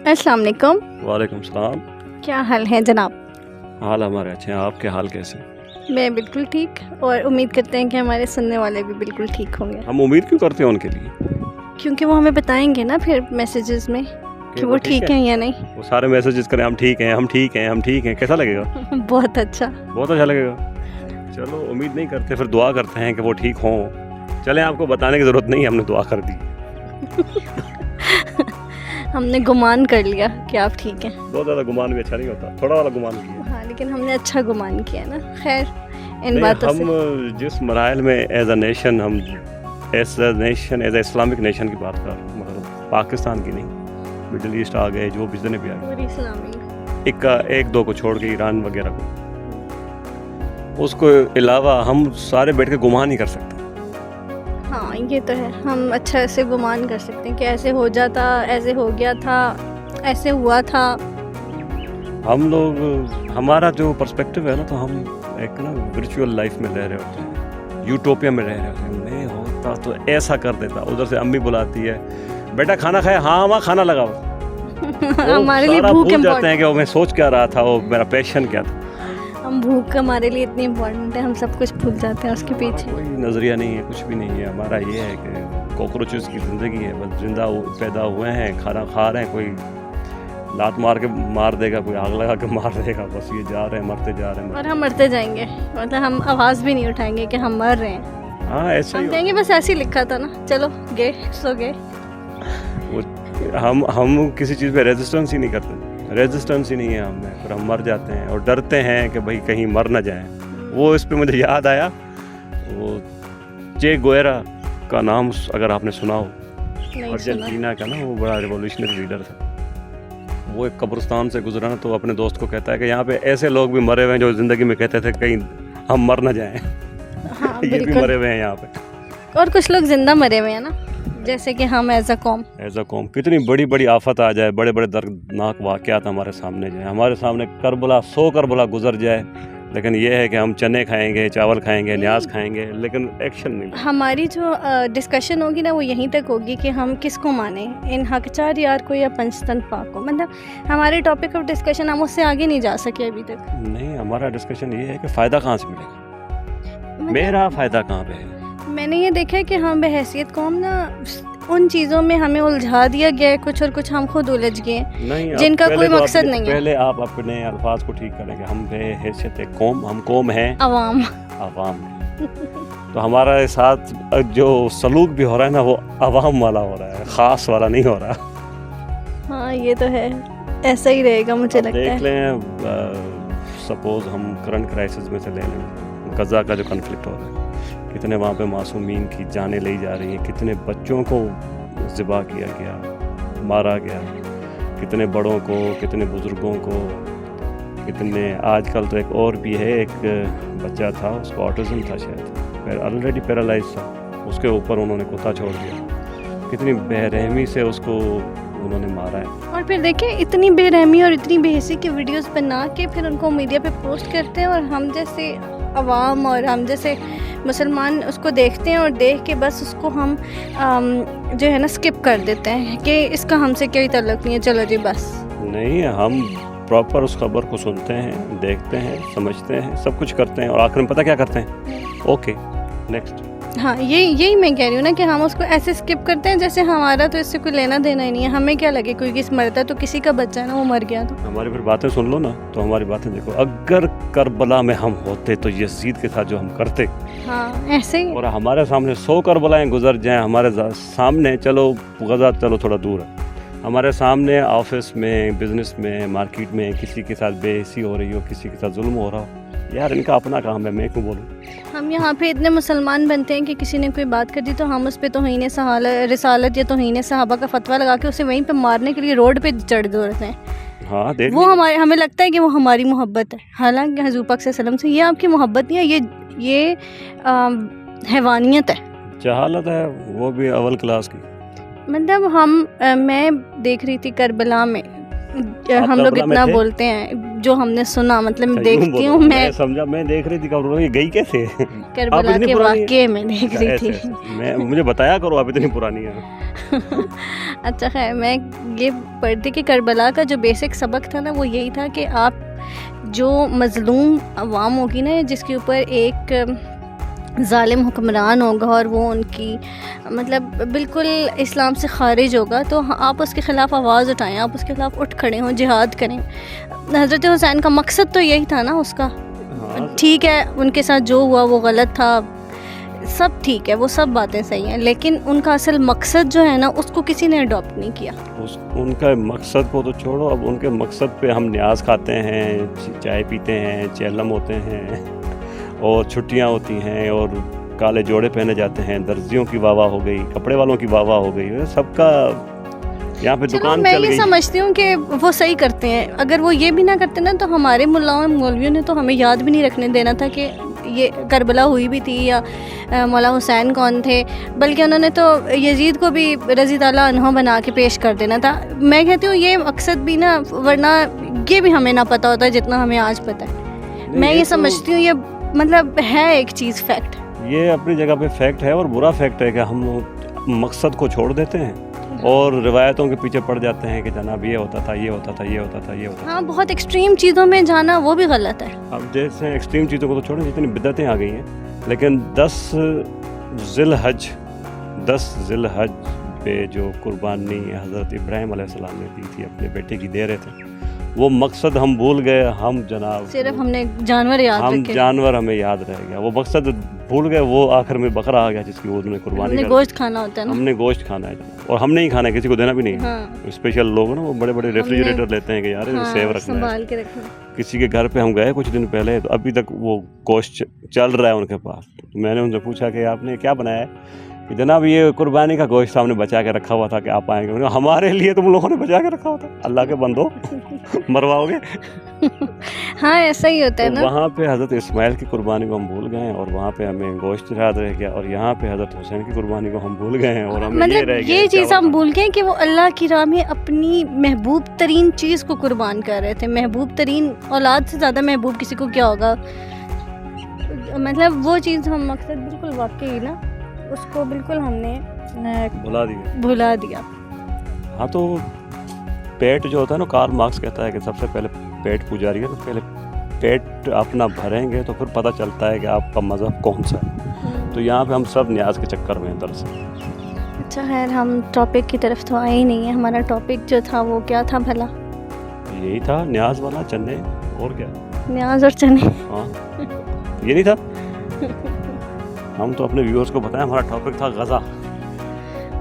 السلام علیکم. وعلیکم السلام. کیا حال ہے جناب؟ حال ہمارے اچھے ہیں، آپ کے حال کیسے؟ میں بالکل ٹھیک، اور امید کرتے ہیں کہ ہمارے سننے والے بھی بالکل ٹھیک ہوں گے. ہم امید کیوں کرتے ہیں ان کے لیے؟ کیونکہ وہ ہمیں بتائیں گے نا پھر میسیجز میں کہ وہ ٹھیک ہیں یا نہیں. وہ سارے میسیجز کریں ہم ٹھیک ہیں، ہم ٹھیک ہیں، ہم ٹھیک ہیں، کیسا لگے گا؟ بہت اچھا، بہت اچھا لگے گا. چلو امید نہیں کرتے، پھر دعا کرتے ہیں کہ وہ ٹھیک ہوں. چلیں آپ کو بتانے کی ضرورت نہیں، ہم نے دعا کر دی. ہم نے گمان کر لیا کہ آپ ٹھیک ہیں. بہت زیادہ گمان بھی اچھا نہیں ہوتا، تھوڑا والا گمان کیا. ہاں لیکن ہم نے اچھا گمان کیا نا. خیر ان باتوں سے ہم جس مراحل میں ایز اے نیشن، ہم ایز اے اسلامک نیشن کی بات کر رہے ہیں، مگر پاکستان کی نہیں، مڈل ایسٹ آ گئے، جو بھی جتنے بھی آ گئے، پوری اسلامی ایک دو کو چھوڑ کے ایران وغیرہ کو، اس کو علاوہ ہم سارے بیٹھ کے گمان نہیں کر سکتے. ہاں یہ تو ہے. ہم اچھا ایسے گمان کر سکتے ہیں کہ ایسے ہو جاتا، ایسے ہو گیا تھا، ایسے ہوا تھا. ہم لوگ، ہمارا جو پرسپیکٹیو ہے نا، تو ہم ایک نا ورچوئل لائف میں رہ رہے ہوتے ہیں، یوٹوپیا میں رہ رہے ہوتے ہیں. میں ہوتا تو ایسا کر دیتا. ادھر سے امی بلاتی ہے، بیٹا کھانا کھایا؟ ہاں ماں کھانا لگاؤ. ہمارے لیے بھوک بھول جاتے ہیں کہ وہ میں سوچ کیا رہا تھا، وہ میرا پیشن کیا تھا. ہم بھوک ہمارے لیے اتنی امپورٹنٹ ہے، ہم سب کچھ بھول جاتے ہیں اس کے پیچھے. کوئی نظریہ نہیں ہے، کچھ بھی نہیں ہے. ہمارا یہ ہے کہ کاکروچز کی زندگی ہے، بس زندہ پیدا ہوئے ہیں، کھانا کھا رہے ہیں. کوئی لات مار کے مار دے گا، کوئی آگ لگا کے مار دے گا، بس یہ جا رہے ہیں، مرتے جا رہے ہیں. اور ہم مرتے جائیں گے، مطلب ہم آواز بھی نہیں اٹھائیں گے کہ ہم مر رہے ہیں. ہاں ایسا ہم ہی کہیں گے بس ایسے ہی لکھا تھا نا، چلو گئے سو گئے. ہم کسی چیز پہ ریزسٹنس ہی نہیں کرتے، ریزسٹنس ہی نہیں ہے ہم میں. پھر ہم مر جاتے ہیں اور ڈرتے ہیں کہ بھائی کہیں مر نہ جائیں. وہ اس پہ مجھے یاد آیا، وہ چے گویرا کا نام اگر آپ نے سنا ہو، ارجنٹینا کا نا، وہ بڑا ریولیوشنری لیڈر تھا. وہ ایک قبرستان سے گزرا نا، تو اپنے دوست کو کہتا ہے کہ یہاں پہ ایسے لوگ بھی مرے ہوئے ہیں جو زندگی میں کہتے تھے کہیں ہم مر نہ جائیں. یہ بھی مرے ہوئے ہیں یہاں پہ. اور کچھ لوگ زندہ مرے ہوئے ہیں نا، جیسے کہ ہم ایز اے قوم کتنی بڑی بڑی آفت آ جائے، بڑے بڑے دردناک واقعات ہمارے سامنے جائیں، ہمارے سامنے کربلا 100 کربلا گزر جائے، لیکن یہ ہے کہ ہم چنے کھائیں گے، چاول کھائیں گے، نیاز کھائیں گے، لیکن ایکشن نہیں. ہماری جو ڈسکشن ہوگی نا، وہ یہیں تک ہوگی کہ ہم کس کو مانیں، ان حقچار یار کو یا پنجتن پاک کو. مطلب ہمارے ٹاپک آف ڈسکشن ہم اس سے آگے نہیں جا سکے ابھی تک. نہیں، ہمارا ڈسکشن یہ ہے کہ فائدہ کہاں سے ملے گا، میرا فائدہ کہاں پہ ہے. میں نے یہ دیکھا کہ ہم بحیثیت قوم نا ان چیزوں میں ہمیں الجھا دیا گیا ہے کچھ، اور کچھ ہم خود الجھ گئے ہیں جن کا کوئی مقصد نہیں ہے. پہلے آپ اپنے الفاظ کو ٹھیک کریں کہ ہم بے حیثیت ایک قوم، ہم قوم ہیں عوام. تو ہمارا ساتھ جو سلوک بھی ہو رہا ہے نا، وہ عوام والا ہو رہا ہے، خاص والا نہیں ہو رہا. ہاں یہ تو ہے، ایسا ہی رہے گا مجھے لگتا ہے. دیکھ لیں، سپوز ہم کرنٹ کرائسس میں سے لے لیں، غزہ کا جو کنفلکٹ ہو رہا ہے، کتنے وہاں پہ معصومین کی جانیں لی جا رہی ہیں، کتنے بچوں کو ذبح کیا گیا، مارا گیا، کتنے بڑوں کو، کتنے بزرگوں کو، کتنے. آج کل تو ایک اور بھی ہے، ایک بچہ تھا، اس کو آٹزم تھا شاید، آلریڈی پیرالائز تھا، اس کے اوپر انہوں نے کتا چھوڑ دیا. کتنی بے رحمی سے اس کو انہوں نے مارا ہے. اور پھر دیکھیں اتنی بے رحمی اور اتنی بے حسی کی ویڈیوز بنا کے پھر ان کو میڈیا پہ پوسٹ کرتے ہیں، اور ہم جیسے عوام اور ہم جیسے مسلمان اس کو دیکھتے ہیں، اور دیکھ کے بس اس کو ہم جو ہے نا اسکپ کر دیتے ہیں کہ اس کا ہم سے کوئی تعلق نہیں ہے، چلو جی بس. نہیں، ہم پراپر اس خبر کو سنتے ہیں، دیکھتے ہیں، سمجھتے ہیں، سب کچھ کرتے ہیں، اور آخر میں پتہ کیا کرتے ہیں؟ Okay next. ہاں یہی میں کہہ رہی ہوں نا کہ ہم اس کو ایسے اسکپ کرتے ہیں جیسے ہمارا تو اس سے کوئی لینا دینا ہی نہیں ہے. ہمیں کیا لگے کوئی کس مرتا ہے تو کسی کا بچہ ہے نا، وہ مر گیا. تو ہماری پھر باتیں سن لو نا، تو ہماری باتیں دیکھو. اگر کربلا میں ہم ہوتے تو یزید کے ساتھ جو ہم کرتے، ہاں ایسے ہی. اور ہمارے سامنے 100 کربلائیں گزر جائیں، ہمارے سامنے، چلو غزہ چلو تھوڑا دور ہے، ہمارے سامنے آفس میں، بزنس میں، مارکیٹ میں کسی کے ساتھ بے حسی ہو رہی ہو، کسی کے ساتھ ظلم ہو رہا ہو، یار ان کا اپنا کام ہے، میں کیوں بولوں. ہم یہاں پہ اتنے مسلمان بنتے ہیں کہ کسی نے کوئی بات کر دی تو ہم اس پہ توہین رسالت یا توہین صحابہ کا فتویٰ لگا کے اسے وہیں پہ مارنے کے لیے روڈ پہ چڑھ دوڑتے ہیں. ہاں وہ ہمیں لگتا ہے کہ وہ ہماری محبت ہے، حالانکہ حضور پاک صلی اللہ علیہ وسلم سے یہ آپ کی محبت نہیں ہے، یہ حیوانیت ہے، جہالت ہے، وہ بھی اول کلاس کی. مطلب میں دیکھ رہی تھی کربلا میں، ہم لوگ اتنا بولتے ہیں جو ہم نے سنا, مطلب دیکھتی ہوں میں سمجھا, میں دیکھ رہی تھی کہ یہ گئی کیسے کربلا کے واقعے میں دیکھ رہی تھی. مجھے بتایا کرو, آپ اتنی پرانی ہیں. اچھا خیر, میں یہ پڑھتی کہ کربلا کا جو بیسک سبق تھا نا وہ یہی تھا کہ آپ جو مظلوم عوام ہوگی نا, جس کے اوپر ایک ظالم حکمران ہوگا اور وہ ان کی مطلب بالکل اسلام سے خارج ہوگا, تو آپ اس کے خلاف آواز اٹھائیں, آپ اس کے خلاف اٹھ کھڑے ہوں, جہاد کریں. حضرت حسین کا مقصد تو یہی تھا نا اس کا. ٹھیک ہے ان کے ساتھ جو ہوا وہ غلط تھا, سب ٹھیک ہے, وہ سب باتیں صحیح ہیں, لیکن ان کا اصل مقصد جو ہے نا اس کو کسی نے اڈاپٹ نہیں کیا. ان کا مقصد کو تو چھوڑو, اب ان کے مقصد پہ ہم نیاز کھاتے ہیں, چائے پیتے ہیں, چیلم ہوتے ہیں, اور چھٹیاں ہوتی ہیں, اور کالے جوڑے پہنے جاتے ہیں, درزیوں کی واہ واہ ہو گئی, کپڑے والوں کی واہ واہ ہو گئی, سب کا یہاں پہ دکان میں چل یہ گئی. سمجھتی ہوں کہ وہ صحیح کرتے ہیں. اگر وہ یہ بھی نہ کرتے نا تو ہمارے ملاؤں مولویوں نے تو ہمیں یاد بھی نہیں رکھنے دینا تھا کہ یہ کربلا ہوئی بھی تھی یا مولا حسین کون تھے, بلکہ انہوں نے تو یزید کو بھی رضی اللہ عنہ بنا کے پیش کر دینا تھا. میں کہتی ہوں یہ مقصد بھی نا, ورنہ یہ بھی ہمیں نہ پتہ ہوتا جتنا ہمیں آج پتہ ہے. میں یہ سمجھتی ہوں یہ مطلب ہے ایک چیز فیکٹ, یہ اپنی جگہ پہ فیکٹ ہے, اور برا فیکٹ ہے کہ ہم مقصد کو چھوڑ دیتے ہیں اور روایتوں کے پیچھے پڑ جاتے ہیں کہ جناب یہ ہوتا تھا, یہ ہوتا تھا, یہ ہوتا تھا, یہ ہوتا تھا. ہاں, بہت ایکسٹریم چیزوں میں جانا وہ بھی غلط ہے. اب جیسے ایکسٹریم چیزوں کو تو چھوڑیں, جتنی بدعتیں آ گئی ہیں, لیکن 10 ذی الحج پہ جو قربانی حضرت ابراہیم علیہ السلام نے دی تھی, اپنے بیٹے کی دے رہے تھے, وہ مقصد ہم بھول گئے. ہم جناب صرف ہم نے جانور یاد رکھے, ہم جانور ہمیں یاد رہ گیا, وہ مقصد بھول گئے. وہ آخر میں بکرا آ گیا جس کی وہ انہوں نے قربانی ہم نے گوشت کھانا ہوتا ہے نا, ہم نے گوشت کھانا ہے, اور ہم نہیں کھانا ہے, کسی کو دینا بھی نہیں. اسپیشل لوگ نا وہ بڑے بڑے ریفریجریٹر لیتے ہیں کہ یار سیو رکھنا سنبھال کے رکھنا. کسی کے گھر پہ ہم گئے کچھ دن پہلے, تو ابھی تک وہ گوشت چل رہا ہے ان کے پاس. میں نے ان سے پوچھا کہ آپ نے کیا بنایا ہے, کہ جناب یہ قربانی کا گوشت ہم نے بچا کے رکھا ہوا تھا کہ آپ آئیں گے. ہمارے لیے تم لوگوں نے بچا کے رکھا ہوا تھا, اللہ کے بندو مرواؤ گے. ہاں ایسا ہی ہوتا ہے نا. وہاں پہ حضرت اسماعیل کی قربانی کو ہم بھول گئے ہیں, اور وہاں پہ ہمیں گوشت یاد رہ گیا, اور یہاں پہ حضرت حسین کی قربانی کو ہم بھول گئے ہیں, اور ہمیں مطلب یہ چیز ہم بھول گئے کہ وہ اللہ کی راہ میں اپنی محبوب ترین چیز کو قربان کر رہے تھے. محبوب ترین اولاد سے زیادہ محبوب کسی کو کیا ہوگا. مطلب وہ چیز ہم مقصد بالکل واقعی نا اس کو بالکل ہم نے بھلا دیا. ہاں, تو پیٹ جو ہوتا ہے نا, کارل مارکس کہتا ہے کہ سب سے پہلے پیٹ پجاری ہے, تو پہلے پیٹ اپنا بھریں گے تو پھر پتہ چلتا ہے کہ آپ کا مذہب کون سا ہے. تو یہاں پہ ہم سب نیاز کے چکر میں ہیں دراصل. اچھا خیر, ہم ٹاپک کی طرف تو آئے ہی نہیں ہیں. ہمارا ٹاپک جو تھا وہ کیا تھا بھلا؟ یہی تھا, نیاز والا, چنے, اور کیا, نیاز اور چنے. ہاں یہ نہیں تھا. ہم تو اپنے ویورز کو بتائیں, ہمارا ٹاپک تھا غزہ.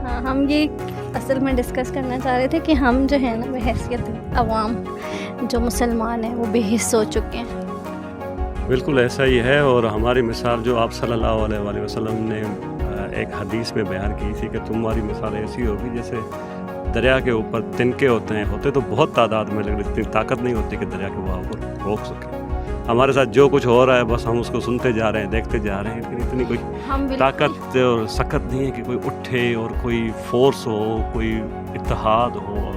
ہاں, ہم یہ اصل میں ڈسکس کرنا چاہ رہے تھے کہ ہم جو ہے نا بحیثیت عوام جو مسلمان ہیں وہ بے حس ہو چکے ہیں. بالکل ایسا ہی ہے, اور ہماری مثال جو آپ صلی اللہ علیہ وآلہ وسلم نے ایک حدیث میں بیان کی تھی کہ تمہاری مثال ایسی ہوگی جیسے دریا کے اوپر تنکے ہوتے تو بہت تعداد میں, لیکن اتنی طاقت نہیں ہوتی کہ دریا کے بہاؤ کو روک سکے. ہمارے ساتھ جو کچھ ہو رہا ہے بس ہم اس کو سنتے جا رہے ہیں, دیکھتے جا رہے ہیں, لیکن اتنی کوئی طاقت اور سخت نہیں ہے کہ کوئی اٹھے اور کوئی فورس ہو, کوئی اتحاد ہو, اور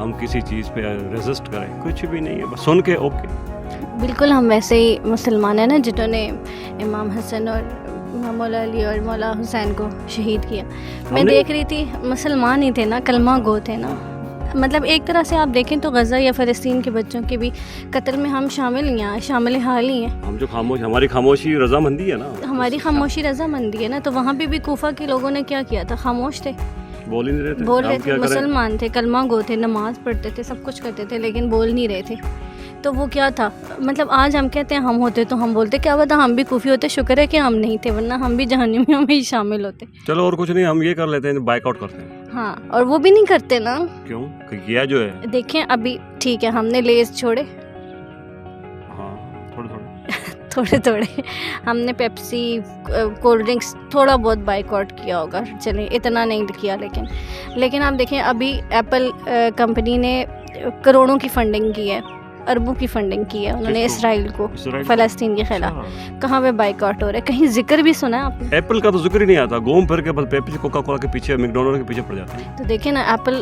ہم کسی چیز پہ ریزسٹ کریں. کچھ بھی نہیں ہے, بس سن کے اوکے. بالکل ہم ویسے ہی مسلمان ہیں نا جنہوں نے امام حسن اور مولا علی اور مولا حسین کو شہید کیا. میں دیکھ رہی تھی مسلمان ہی تھے نا, کلمہ گو تھے نا. مطلب ایک طرح سے آپ دیکھیں تو غزہ یا فلسطین کے بچوں کے بھی قتل میں ہم شامل حال ہی ہیں. ہم جو ہماری خاموشی رضامندی ہے نا, ہماری خاموشی رضامندی ہے نا. تو وہاں پہ بھی کوفہ کے لوگوں نے کیا کیا تھا, خاموش تھے, بول ہی نہیں رہے تھے. بول رہے تھے, مسلمان تھے, کلمہ گو تھے, نماز پڑھتے تھے, سب کچھ کرتے تھے, لیکن بول نہیں رہے تھے. تو وہ کیا تھا, مطلب آج ہم کہتے ہیں ہم ہوتے تو ہم بولتے, کیا پتہ ہم بھی کوفی ہوتے. شکر ہے کہ ہم نہیں تھے, ورنہ ہم بھی جہنمیوں میں ہی شامل ہوتے. چلو اور کچھ نہیں, ہم یہ کر لیتے ہیں, بائیک آؤٹ کرتے ہیں. ہاں, اور وہ بھی نہیں کرتے نا. کیوں؟ کیا جو ہے دیکھیں ابھی ٹھیک ہے ہم نے لیز چھوڑے, ہاں تھوڑے تھوڑے ہم نے پیپسی, کولڈ ڈرنکس تھوڑا بہت بائک آؤٹ کیا ہوگا, چلیں اتنا نہیں کیا. لیکن آپ دیکھیں ابھی ایپل کمپنی نے کروڑوں کی فنڈنگ کی ہے, اربوں کی فنڈنگ کی ہے انہوں نے اسرائیل کو, فلسطین کے خلاف. کہاں پہ بائک آؤٹ ہو رہا ہے, کہیں ذکر بھی سنا ہے آپ نے؟ ایپل کا تو ذکر ہی نہیں آتا, گھوم پھر کے بس پیپسی کوکا کولا کے پیچھے, میکڈونلڈ کے پیچھے پڑ جاتا ہے. تو دیکھیں نا, ایپل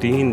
3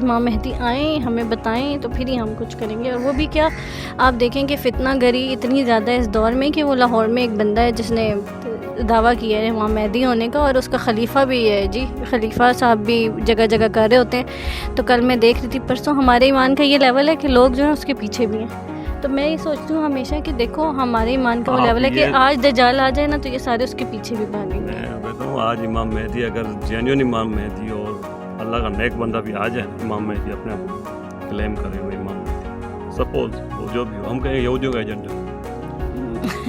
امام مہدی آئیں ہمیں بتائیں تو پھر ہی ہم کچھ کریں گے. اور وہ بھی کیا, آپ دیکھیں کہ فتنہ گری اتنی زیادہ ہے اس دور میں کہ وہ لاہور میں ایک بندہ ہے جس نے دعویٰ کیا ہے امام مہدی ہونے کا, اور اس کا خلیفہ بھی ہے جی, خلیفہ صاحب بھی جگہ جگہ کر رہے ہوتے ہیں. تو کل میں دیکھ رہی تھی پرسوں, ہمارے ایمان کا یہ لیول ہے کہ لوگ جو ہیں اس کے پیچھے بھی ہیں. تو میں یہ سوچتی ہوں ہمیشہ کہ دیکھو ہمارے ایمان کا وہ لیول ہے کہ آج دجال آ جائے نا تو یہ سارے اس کے پیچھے بھی بھاگیں گے. میں کہتا ہوں آج امام مہدی اگر جینیون امام مہدی اور اللہ کا نیک بندہ بھی آ جائے, امام مہدی اپنے آپ کو کلیم کرے ہوئے امام مہدی, سپوز وہ جو بھی ہو, ہم کہیں یہودیوں کا ایجنٹ ہے,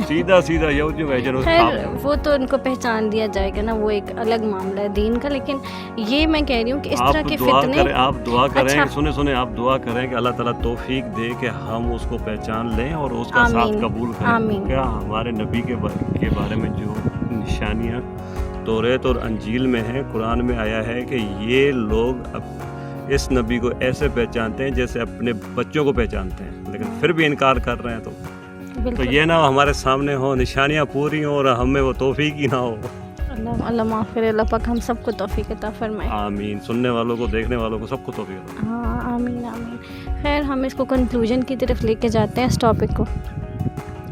سیدھا سیدھا یہودیوں کا ایجنٹ. خیر وہ تو ان کو پہچان دیا جائے گا نا, وہ ایک الگ معاملہ ہے دین کا. لیکن یہ میں کہہ رہی ہوں کہ اس طرح کے فتنے, آپ دعا کریں, سنیں آپ دعا کریں کہ اللہ تعالیٰ توفیق دے کہ ہم اس کو پہچان لیں اور اس کا ساتھ قبول کریں. کیا ہمارے نبی کے بارے میں جو نشانیاں توریت اور انجیل میں ہیں, قرآن میں آیا ہے کہ یہ لوگ اس نبی کو ایسے پہچانتے ہیں جیسے اپنے بچوں کو پہچانتے ہیں, لیکن پھر بھی انکار کر رہے ہیں. تو یہ نہ ہمارے سامنے ہو, نشانیاں پوری ہوں اور ہمیں وہ توفیق ہی نہ ہو. اللہ معاف کرے, اللہ پاک ہم سب کو توفیق عطا فرمائے. آمین. سننے والوں کو, دیکھنے والوں کو, سب کو توفیق. ہاں آمین آمین. خیر ہم اس کو کنکلوژن کی طرف لے کے جاتے ہیں اس ٹاپک کو,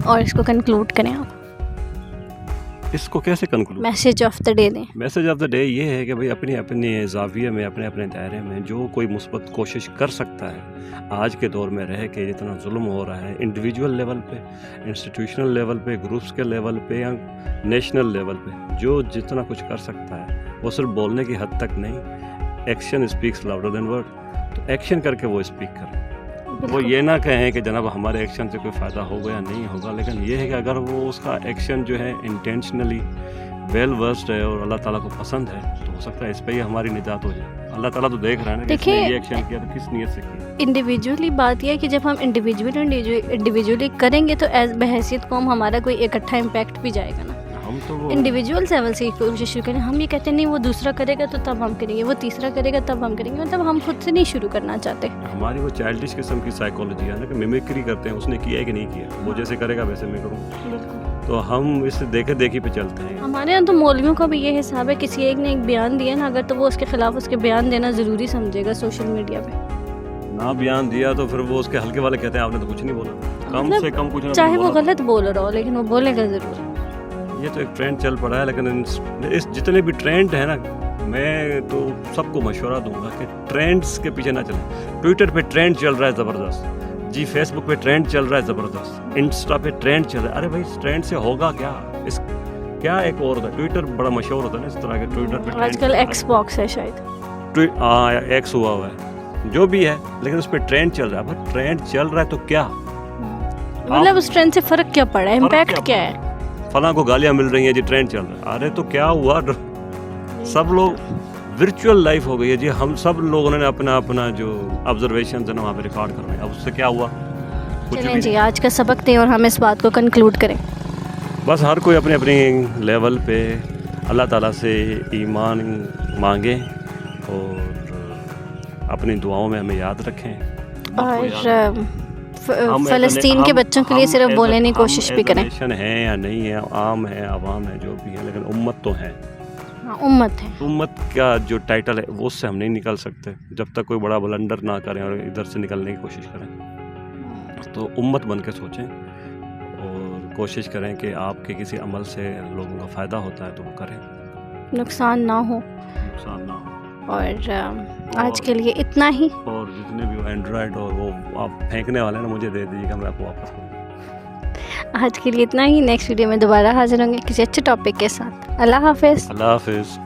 اور اس کو کنکلوڈ کریں. آپ اس کو کیسے conclude, message of the day دیں. میسیج آف دا ڈے یہ ہے کہ بھائی اپنی اپنی زاویے میں, اپنے اپنے دائرے میں جو کوئی مثبت کوشش کر سکتا ہے آج کے دور میں رہ کے, جتنا ظلم ہو رہا ہے انڈیویجول لیول پہ, انسٹیٹیوشنل لیول پہ, گروپس کے لیول پہ یا نیشنل لیول پہ, جو جتنا کچھ کر سکتا ہے وہ صرف بولنے کی حد تک نہیں, action speaks louder than word. تو ایکشن کر کے وہ اسپیک کریں. وہ یہ نہ کہیں کہ جناب ہمارے ایکشن سے کوئی فائدہ ہوگا یا نہیں ہوگا, لیکن یہ ہے کہ اگر وہ اس کا ایکشن جو ہے انٹینشنلی ویل ورسڈ ہے اور اللہ تعالیٰ کو پسند ہے تو ہو سکتا ہے اس پہ ہی ہماری نجات ہو جائے. اللہ تعالیٰ تو دیکھ رہا ہے نا کہ اس نے یہ ایکشن کیا تو کس نیت سے کیا. انڈیویجولی بات یہ ہے کہ جب ہم انڈیویجولی کریں گے تو ایز بحیثیت قوم ہمارا کوئی اکٹھا امپیکٹ بھی جائے گا نا. ہم تو انڈیویجول لیول سے کوشش کریں. ہم یہ کہتے ہیں نہیں وہ دوسرا کرے گا تو تب ہم کریں گے, وہ تیسرا کرے گا تب ہم کریں گے, مطلب ہم خود سے نہیں شروع کرنا چاہتے. ہماری وہ چائلڈش قسم کی سائیکالوجی ہے نا کہ میمیکری کرتے ہیں, اس نے کیا ہے کہ نہیں کیا, وہ جیسے کرے گا ویسے میں کروں. تو ہم اس دیکھے دیکھی پہ چلتے ہیں. ہمارے یہاں تو مولویوں کا بھی یہ حساب ہے, کسی ایک نے ایک بیان دیا نا اگر تو وہ اس کے خلاف اس کے بیان دینا ضروری سمجھے گا سوشل میڈیا پہ. نہ بیان دیا تو پھر وہ اس کے ہلکے والے کہتے ہیں آپ نے تو کچھ نہیں بولا, کم سے کم کچھ نہ, چاہے وہ غلط بول رہا ہو لیکن وہ بولے گا ضرور. یہ تو ایک ٹرینڈ چل پڑا ہے, لیکن اس جتنے بھی ٹرینڈ ہیں نا, میں تو سب کو مشورہ دوں گا کہ ٹرینڈز کے پیچھے نہ چلیں. ٹویٹر پہ ٹرینڈ چل رہا ہے زبردست جی, فیس بک پہ ٹرینڈ چل رہا ہے زبردست, انسٹا پہ ٹرینڈ چل رہا ہے. ارے بھائی اس ٹرینڈ سے ہوگا کیا, اس کیا ایک اور ہوتا ہے, ٹویٹر بڑا مشہور ہوتا ہے نا اس طرح کے. ٹویٹر پہ آج کل ایکس باکس ہے شاید, ایکس ہوا ہے جو بھی ہے, لیکن اس پہ ٹرینڈ چل رہا ہے. بھائی ٹرینڈ چل رہا ہے تو کیا, مطلب اس ٹرینڈ سے فرق کیا پڑا ہے, امپیکٹ کیا ہے. فلاں کو گالیاں مل رہی ہیں جی, ٹرینڈ چل رہا ہے. ارے تو کیا ہوا, سب لوگ ورچوئل لائف ہو گئی ہے جی. ہم سب لوگوں نے اپنا اپنا جو آبزرویشنز ہیں وہاں پہ ریکارڈ کر رہے ہیں. اب اس سے کیا ہوا, چلیں جی آج کا سبق دیں اور ہم اس بات کو کنکلوڈ کریں. بس ہر کوئی اپنے اپنے لیول پہ اللہ تعالیٰ سے ایمان مانگیں اور اپنی دعاؤں میں ہمیں یاد رکھیں. اور فلسطین کے بچوں کے لیے صرف بولنے کی کوشش بھی کریں. ہے یا نہیں ہے, عام ہے, عوام ہے, جو بھی ہے, لیکن امت تو ہے. امت ہے. امت کا جو ٹائٹل ہے وہ اس سے ہم نہیں نکل سکتے جب تک کوئی بڑا بلنڈر نہ کریں اور ادھر سے نکلنے کی کوشش کریں. تو امت بن کے سوچیں اور کوشش کریں کہ آپ کے کسی عمل سے لوگوں کا فائدہ ہوتا ہے تو وہ کریں, نقصان نہ ہو. اور آج کے لیے اتنا ہی. اور جتنے بھی اینڈرائڈ اور وہ آپ پھینکنے والے ہیں نا مجھے دے دیجیے گا, میں آپ کو واپس کروں. آج کے لیے اتنا ہی. نیکسٹ ویڈیو میں دوبارہ حاضر ہوں گے کسی اچھے ٹاپک کے ساتھ. اللہ حافظ. اللہ حافظ.